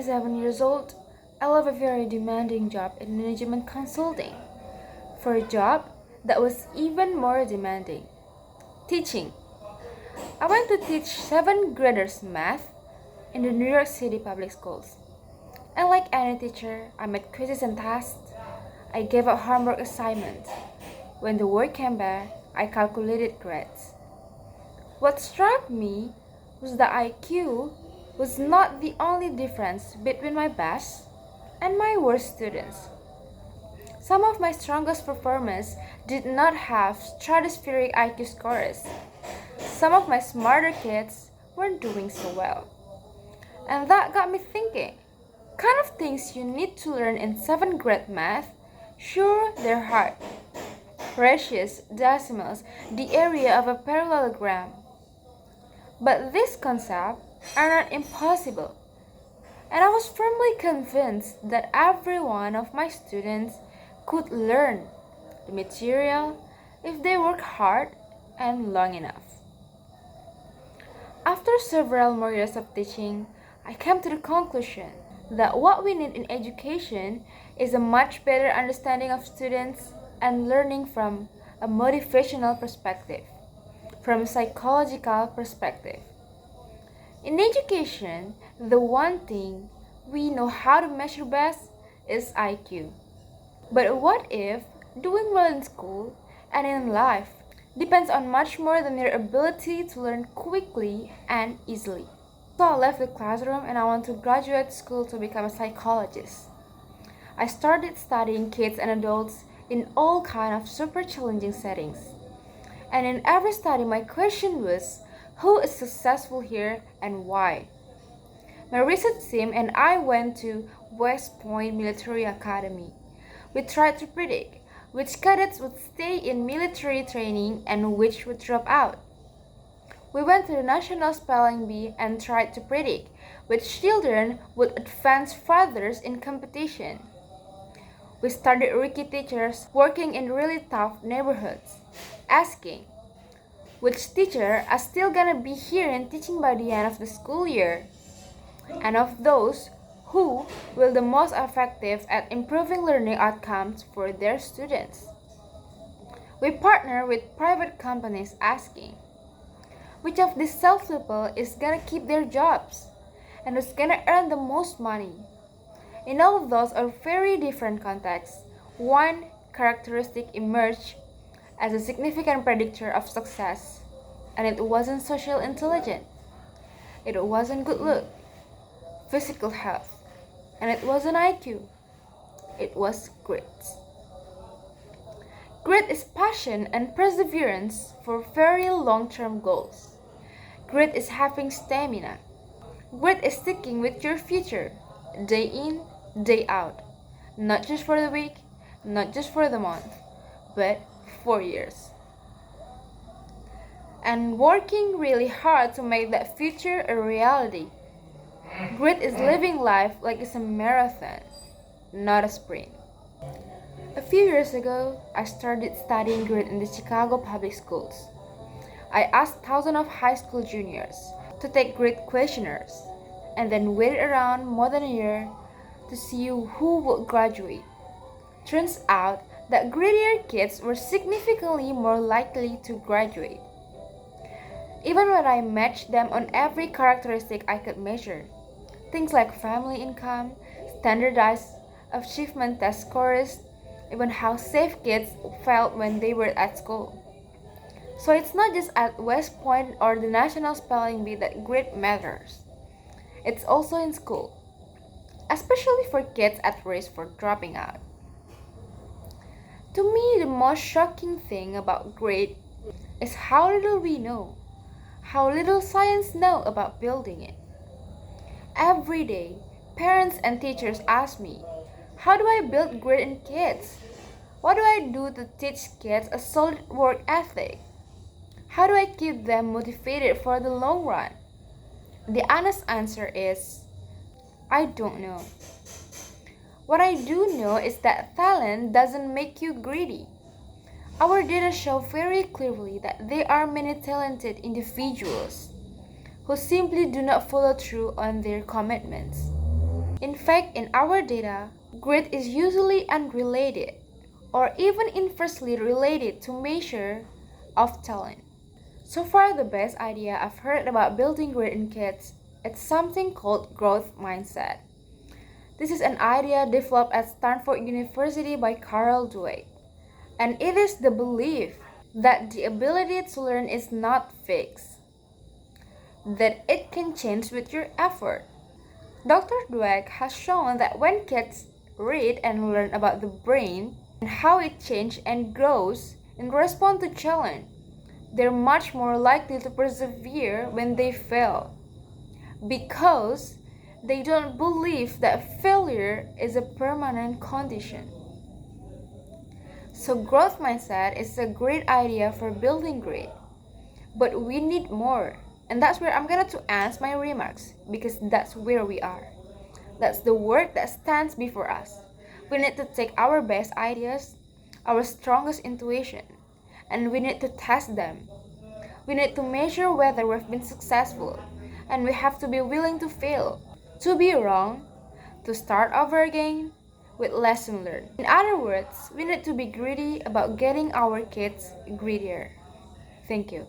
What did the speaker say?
27 years old. I love a very demanding job in management consulting. For a job that was even more demanding, teaching. I went to teach 7th graders math in the New York City public schools. And like any teacher, I made quizzes and tasks. I gave out homework assignments. When the work came back, I calculated grades. What struck me was that IQ was not the only difference between my best and my worst students. Some of my strongest performers did not have stratospheric IQ scores. Some of my smarter kids weren't doing so well. And that got me thinking, kind of things you need to learn in 7th grade math, sure, they're hard. Ratios, decimals, the area of a parallelogram. But these concepts are not impossible. And I was firmly convinced that every one of my students could learn the material if they work hard and long enough. After several more years of teaching, I came to the conclusion that what we need in education is a much better understanding of students and learning from a motivational perspective, from a psychological perspective. In education, the one thing we know how to measure best is IQ. But what if doing well in school and in life depends on much more than your ability to learn quickly and easily? So I left the classroom and I went to graduate school to become a psychologist. I started studying kids and adults in all kinds of super challenging settings. And in every study, my question was, who is successful here and why? My research team and I went to West Point Military Academy. We tried to predict which cadets would stay in military training and which would drop out. We went to the National Spelling Bee and tried to predict which children would advance further in competition. We started rookie teachers working in really tough neighborhoods, asking, which teacher are still gonna be here and teaching by the end of the school year? And of those, who will the most effective at improving learning outcomes for their students? We partner with private companies asking, which of these salespeople is gonna keep their jobs and who's gonna earn the most money? In all of those are very different contexts, one characteristic emerged as a significant predictor of success, and it wasn't social intelligence. It wasn't good look, physical health, and it wasn't IQ. It was grit. Grit is passion and perseverance for very long-term goals. Grit is having stamina. Grit is sticking with your future, day in, day out. Not just for the week, not just for the month, but 4 years. And working really hard to make that future a reality. Grit is living life like it's a marathon, not a sprint. A few years ago, I started studying grit in the Chicago public schools. I asked thousands of high school juniors to take grit questionnaires and then waited around more than a year to see who would graduate. Turns out that grittier kids were significantly more likely to graduate. Even when I matched them on every characteristic I could measure, things like family income, standardized achievement test scores, even how safe kids felt when they were at school. So it's not just at West Point or the National Spelling Bee that grit matters. It's also in school, especially for kids at risk for dropping out. To me, the most shocking thing about grit is how little we know, how little science know about building it. Every day, parents and teachers ask me, how do I build grit in kids? What do I do to teach kids a solid work ethic? How do I keep them motivated for the long run? The honest answer is, I don't know. What I do know is that talent doesn't make you greedy. Our data show very clearly that there are many talented individuals who simply do not follow through on their commitments. In fact, in our data, grade is usually unrelated or even inversely related to measure of talent. So far, the best idea I've heard about building grade in kids is something called growth mindset. This is an idea developed at Stanford University by Carol Dweck, and it is the belief that the ability to learn is not fixed, that it can change with your effort. Dr. Dweck has shown that when kids read and learn about the brain and how it changes and grows in response to challenge, they're much more likely to persevere when they fail because they don't believe that failure is a permanent condition. So growth mindset is a great idea for building grade, but we need more. And that's where I'm going to end my remarks because that's where we are. That's the work that stands before us. We need to take our best ideas, our strongest intuition, and we need to test them. We need to measure whether we've been successful, and we have to be willing to fail, to be wrong, to start over again with lesson learned. In other words, we need to be greedy about getting our kids greedier. Thank you.